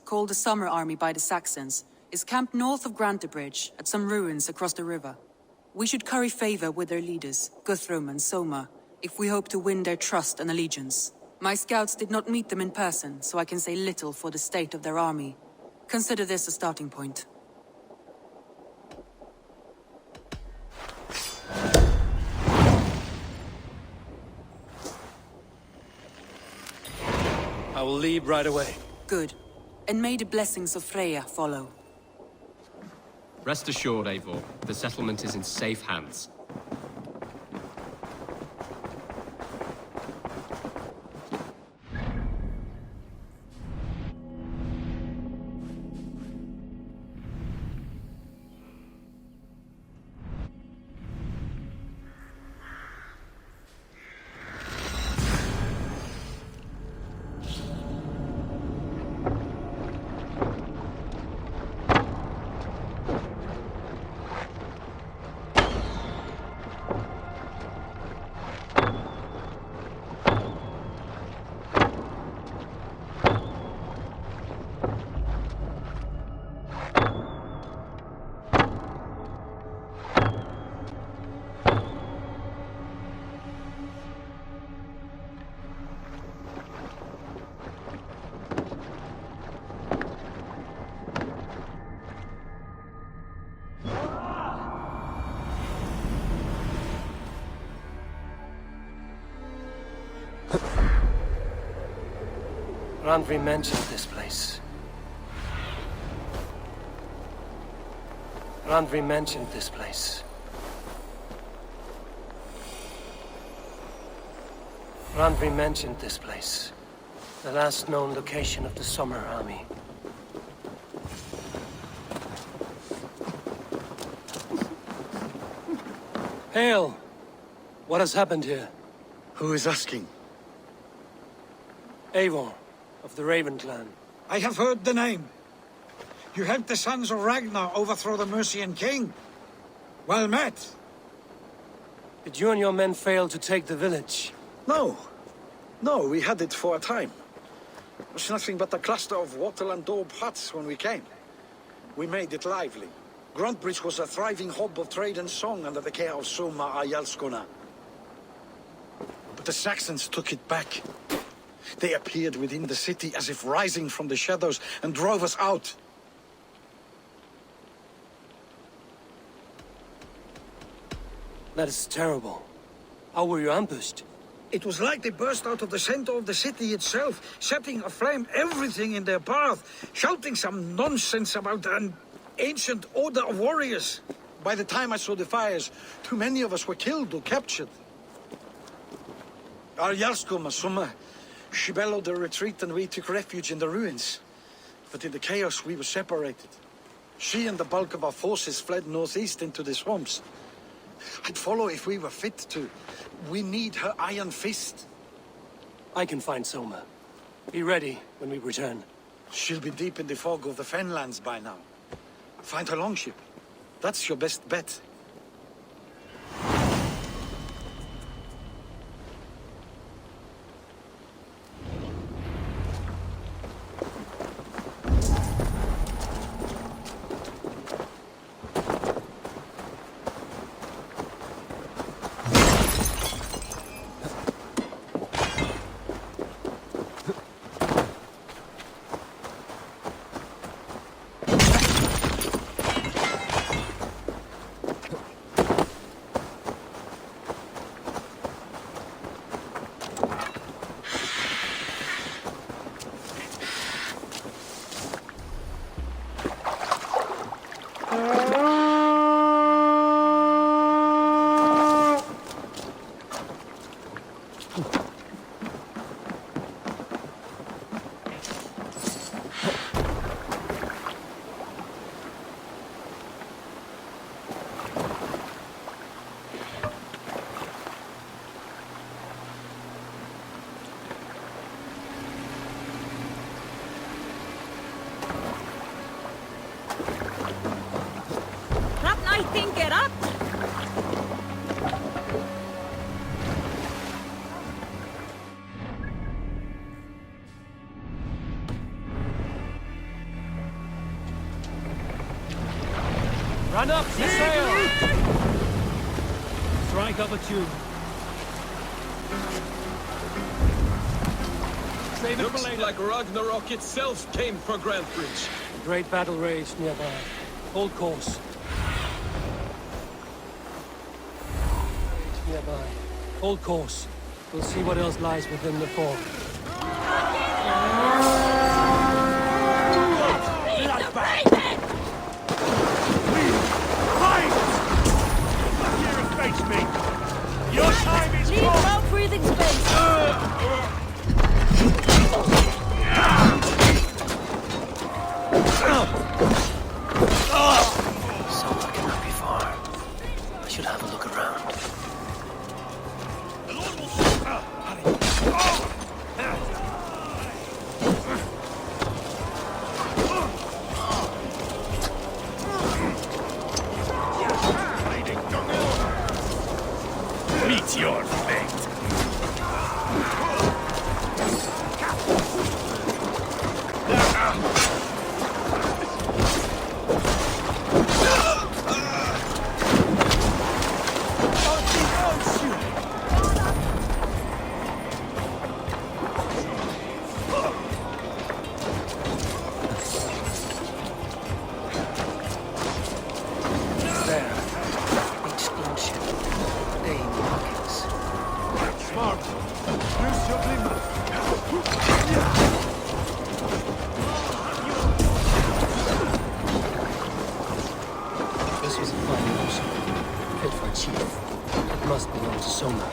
called the Summer Army by the Saxons, is camped north of Grantebridge at some ruins across the river. We should curry favor with their leaders, Guthrum and Soma, if we hope to win their trust and allegiance. My scouts did not meet them in person, so I can say little for the state of their army. Consider this a starting point. I will leave right away. Good. And may the blessings of Freya follow. Rest assured, Eivor, the settlement is in safe hands. Randvi mentioned this place. Randvi mentioned this place. Randvi mentioned this place. The last known location of the Summer Army. Hail! What has happened here? Who is asking? Eivor, of the Raven clan. I have heard the name. You helped the sons of Ragnar overthrow the Mercian king. Well met. Did you and your men fail to take the village? No. No, we had it for a time. It was nothing but a cluster of wattle and daub huts when we came. We made it lively. Gruntbridge was a thriving hub of trade and song under the care of Soma Ayalskona. But the Saxons took it back. They appeared within the city as if rising from the shadows and drove us out. That is terrible. How were you ambushed? It was like they burst out of the center of the city itself, setting aflame everything in their path, shouting some nonsense about an ancient order of warriors. By the time I saw the fires, too many of us were killed or captured. Our Yarskoma, Soma, she bellowed a retreat and we took refuge in the ruins. But in the chaos we were separated. She and the bulk of our forces fled northeast into the swamps. I'd follow if we were fit to. We need her iron fist. I can find Soma. Be ready when we return. She'll be deep in the fog of the Fenlands by now. Find her longship. That's your best bet. Get up! Run up the sail! Strike up a tune. Looks like Ragnarok itself came for Grantbridge. Great battle raged nearby. Hold course. Nearby. Hold course. We'll see what else lies within the fog. Your time is gone! Leave breathing space! Sounds like it might be far. I should have a look around. Meet your fate! This was a fine horse. Fit for a chief. It must belong to Soma.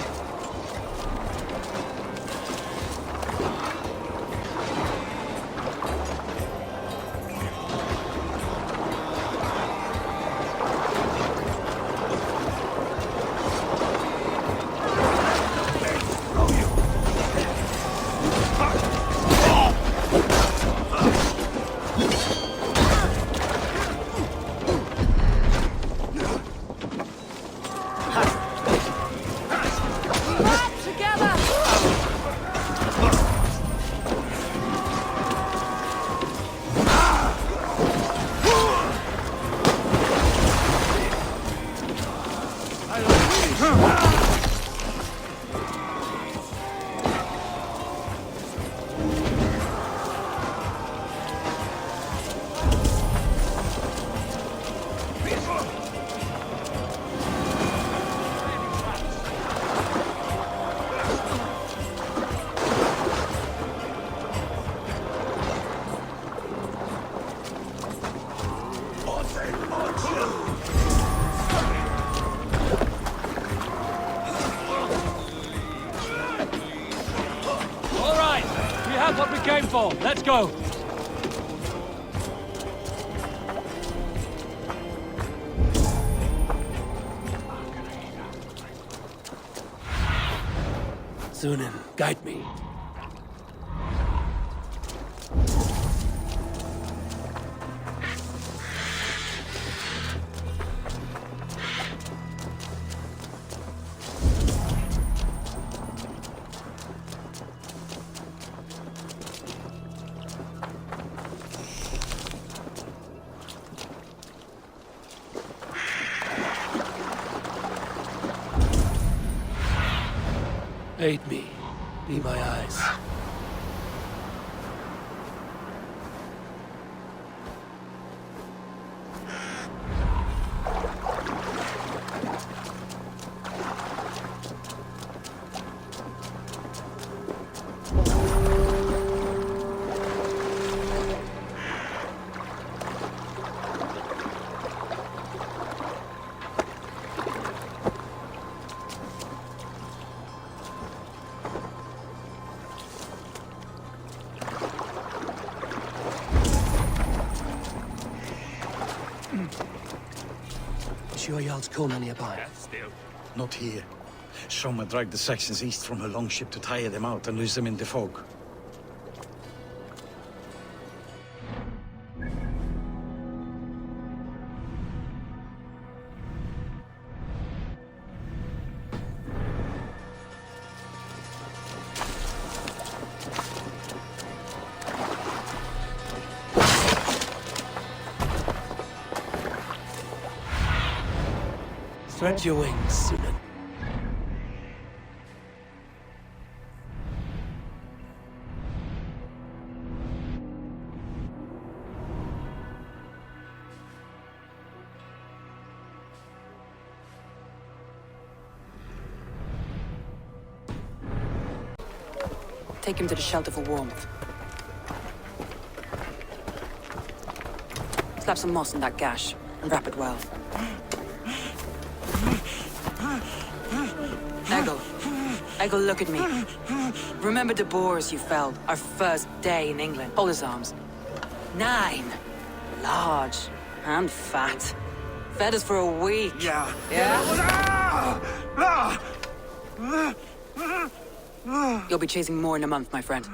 What we came for. Let's go. Sunan, guide me. Aid me. Be my eyes. Sure Jarl's Kona nearby. Not here. Soma dragged the Saxons east from her longship to tire them out and lose them in the fog. Spread your wings, Sunan. Take him to the shelter for warmth. Slap some moss in that gash, and wrap it well. Eggle, look at me. Remember the boars you felled, our first day in England? Hold his arms. 9. Large and fat. Fed us for a week. Yeah. You'll be chasing more in a month, my friend.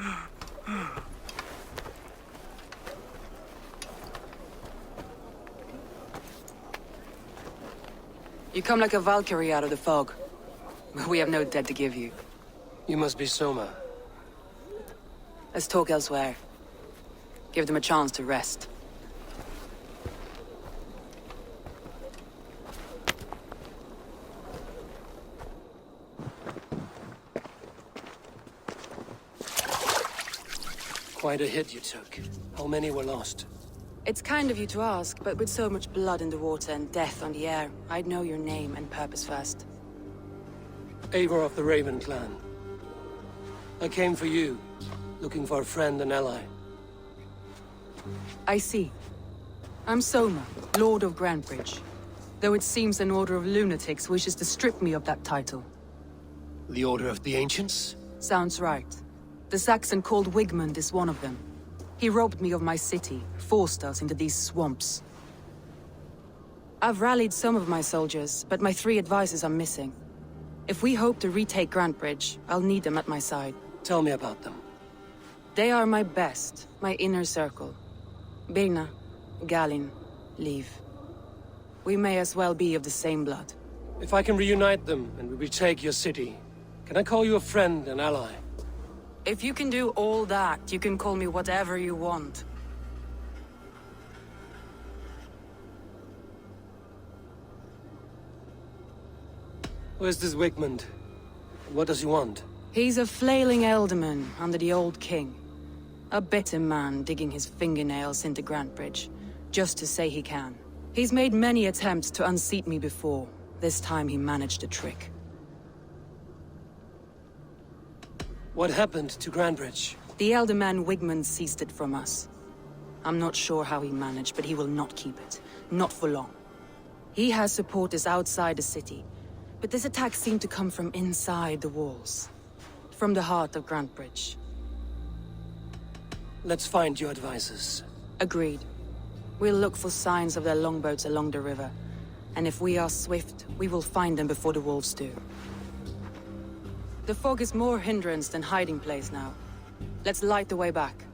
You come like a Valkyrie out of the fog. We have no dead to give you. You must be Soma. Let's talk elsewhere. Give them a chance to rest. Quite a hit you took. How many were lost? It's kind of you to ask, but with so much blood in the water and death on the air, I'd know your name and purpose first. Eivor of the Raven clan. I came for you, looking for a friend and ally. I see. I'm Soma, Lord of Grantebridge. Though it seems an order of lunatics wishes to strip me of that title. The Order of the Ancients? Sounds right. The Saxon called Wigmund is one of them. He robbed me of my city, forced us into these swamps. I've rallied some of my soldiers, but my 3 advisors are missing. If we hope to retake Grantebridge, I'll need them at my side. Tell me about them. They are my best, my inner circle. Birna, Galin, Liv. We may as well be of the same blood. If I can reunite them and we retake your city, can I call you a friend and ally? If you can do all that, you can call me whatever you want. Where's this Wigmund? What does he want? He's a flailing elderman under the old king. A bitter man digging his fingernails into Grantebridge, just to say he can. He's made many attempts to unseat me before. This time he managed a trick. What happened to Grantebridge? The elder man Wigmund seized it from us. I'm not sure how he managed, but he will not keep it. Not for long. He has supporters outside the city, but this attack seemed to come from inside the walls. From the heart of Grantebridge. Let's find your advisors. Agreed. We'll look for signs of their longboats along the river. And if we are swift, we will find them before the wolves do. The fog is more hindrance than hiding place now. Let's light the way back.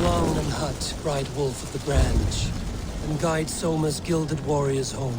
Long and Hut, bright wolf of the branch, and guide Soma's gilded warriors home.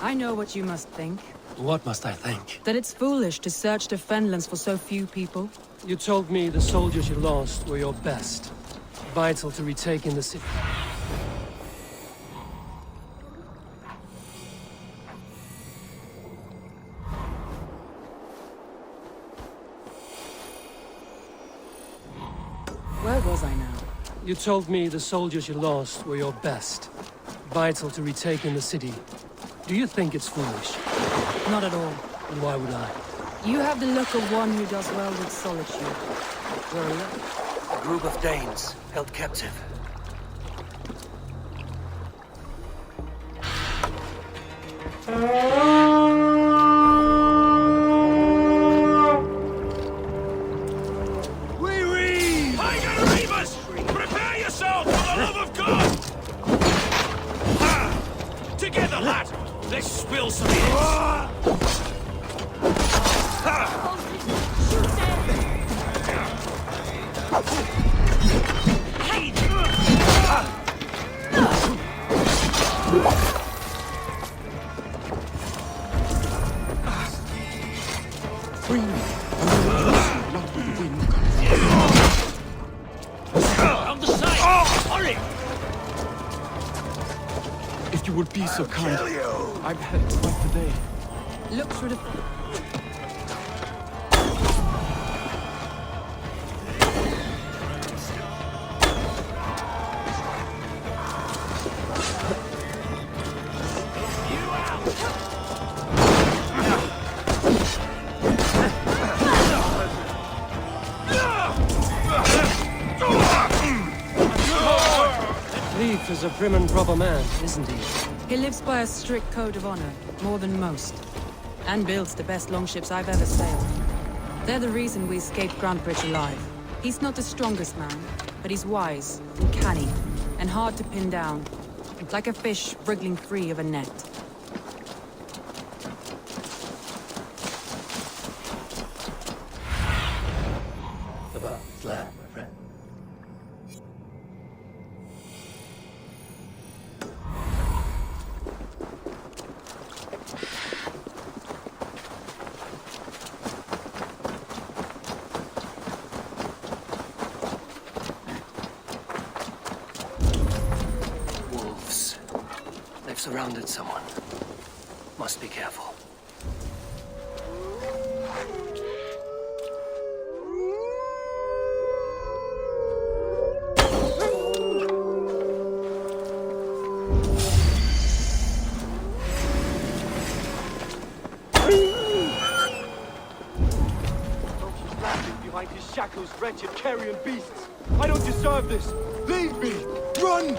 I know what you must think. What must I think? That it's foolish to search the Fenlands for so few people. You told me the soldiers you lost were your best. Vital to retaking the city. Where was I now? You told me the soldiers you lost were your best. Vital to retaking the city. Do you think it's foolish? Not at all. And why would I? You have the look of one who does well with solitude. Where are you? A group of Danes held captive. Prepare yourself, for the love of God! Together, lad! Let's spill some hits! On the side! Hurry! If you would be so kind, I've had quite the day. Look through the... Leif is a prim and proper man, isn't he? He lives by a strict code of honor, more than most. And builds the best longships I've ever sailed. They're the reason we escaped Grantebridge alive. He's not the strongest man, but he's wise and canny, and hard to pin down. Like a fish wriggling free of a net. About land, my friend. Wolves. They've surrounded someone. Must be careful. Behind his shackles, wretched carrion beasts. I don't deserve this. Leave me. Run!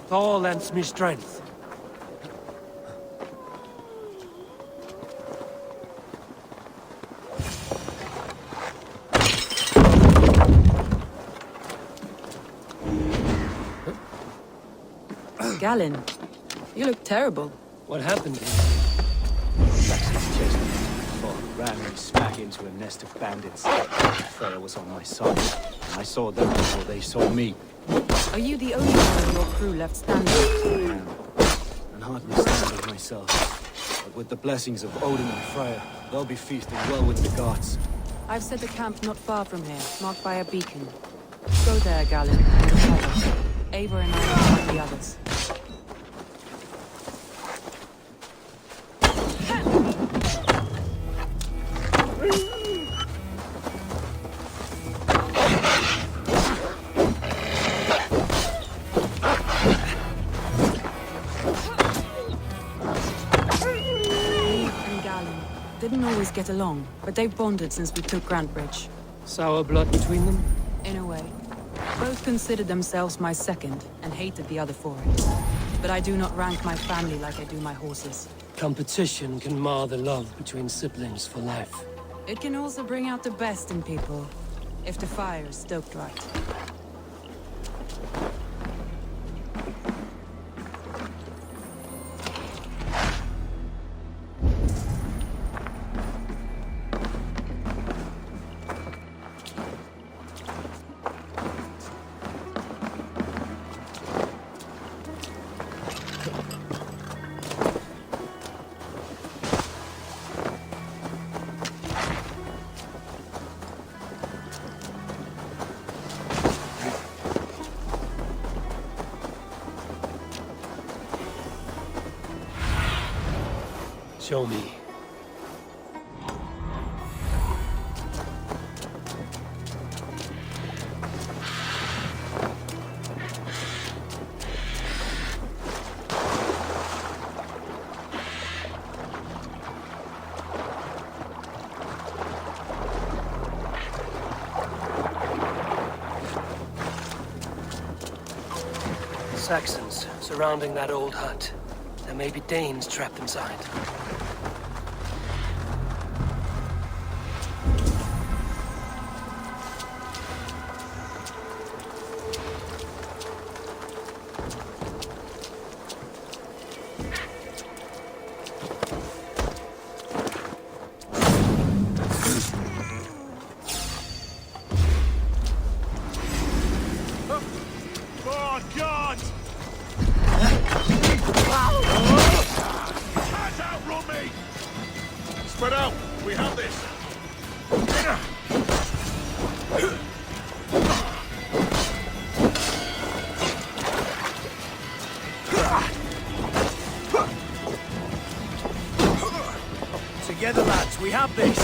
Thor lends me strength. Galen, you look terrible. What happened here? Ran me smack into a nest of bandits. Freya was on my side, and I saw them before they saw me. Are you the only one of your crew left standing? And hardly standing myself. But with the blessings of Odin and Freya, they'll be feasting well with the gods. I've set a camp not far from here, marked by a beacon. Go there, Galen, and recover. Eivor and I will find the others. Didn't always get along, but they've bonded since we took Grantebridge. Sour blood between them? In a way. Both considered themselves my second, and hated the other for it. But I do not rank my family like I do my horses. Competition can mar the love between siblings for life. It can also bring out the best in people, if the fire is stoked right. Show me. Saxons surrounding that old hut. There may be Danes trapped inside. Oh, God! Can't outrun me! Spread out! We have this! Together, lads, we have this!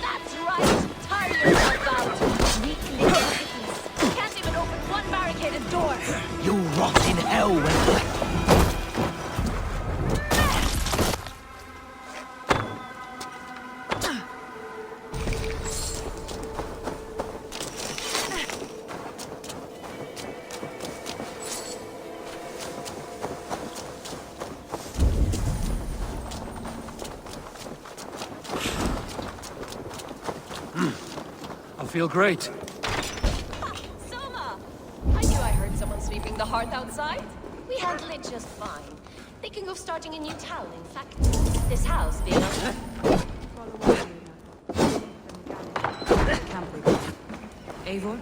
That's right! Tire yourself out! Weak little piggies. Can't even open one barricaded door! You rot in hell when I feel great. Soma! I knew I heard someone sweeping the hearth outside. We handle it just fine. Thinking of starting a new town, in fact. This house being on... Eivor?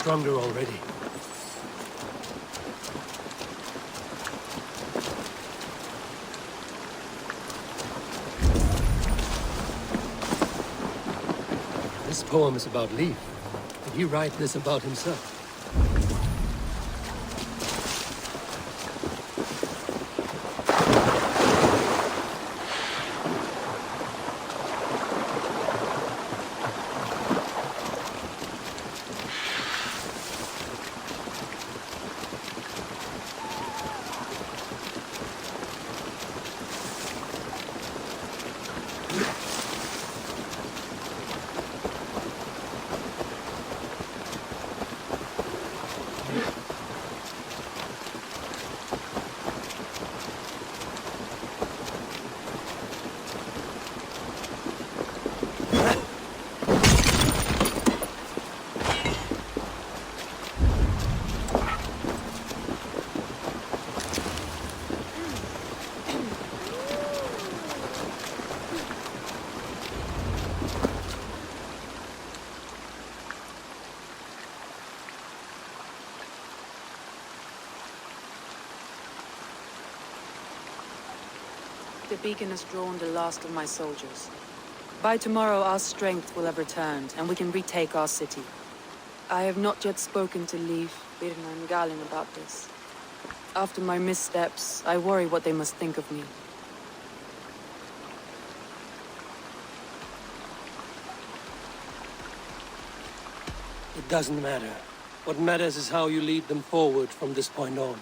stronger already. This poem is about Leif. Did he write this about himself? The beacon has drawn the last of my soldiers. By tomorrow, our strength will have returned, and we can retake our city. I have not yet spoken to Leif, Birna, and Galin about this. After my missteps, I worry what they must think of me. It doesn't matter. What matters is how you lead them forward from this point on.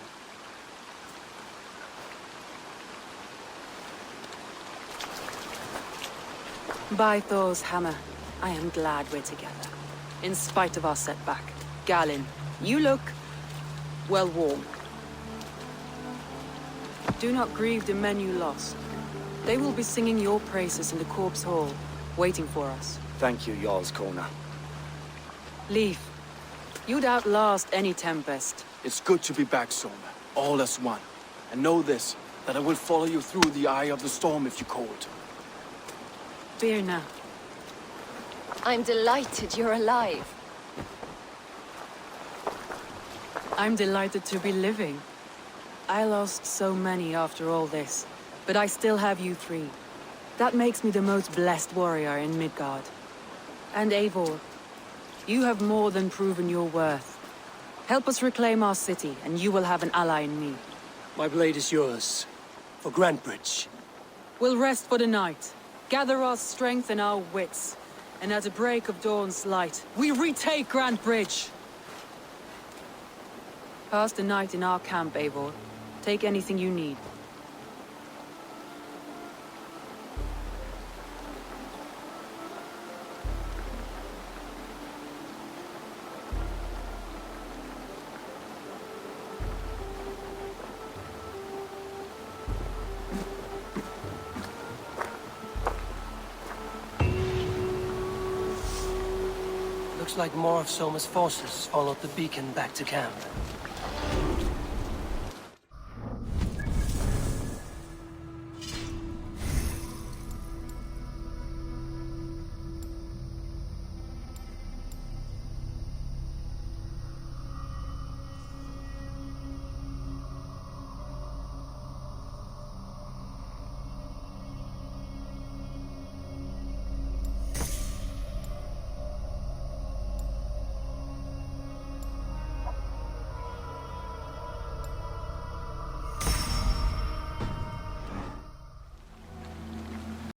By Thor's hammer, I am glad we're together. In spite of our setback. Galin, you look, well, warm. Do not grieve the men you lost. They will be singing your praises in the Corpse Hall, waiting for us. Thank you, Jarl's Corner. Leif, you'd outlast any tempest. It's good to be back, Soma. All as one. And know this, that I will follow you through the eye of the storm if you call it. Birna. I'm delighted you're alive. I'm delighted to be living. I lost so many after all this, but I still have you three. That makes me the most blessed warrior in Midgard. And Eivor, you have more than proven your worth. Help us reclaim our city, and you will have an ally in me. My blade is yours. For Grantebridge. We'll rest for the night. Gather our strength and our wits. And at the break of dawn's light, we retake Grantebridge! Pass the night in our camp, Eivor. Take anything you need. Looks like more of Soma's forces followed the beacon back to camp.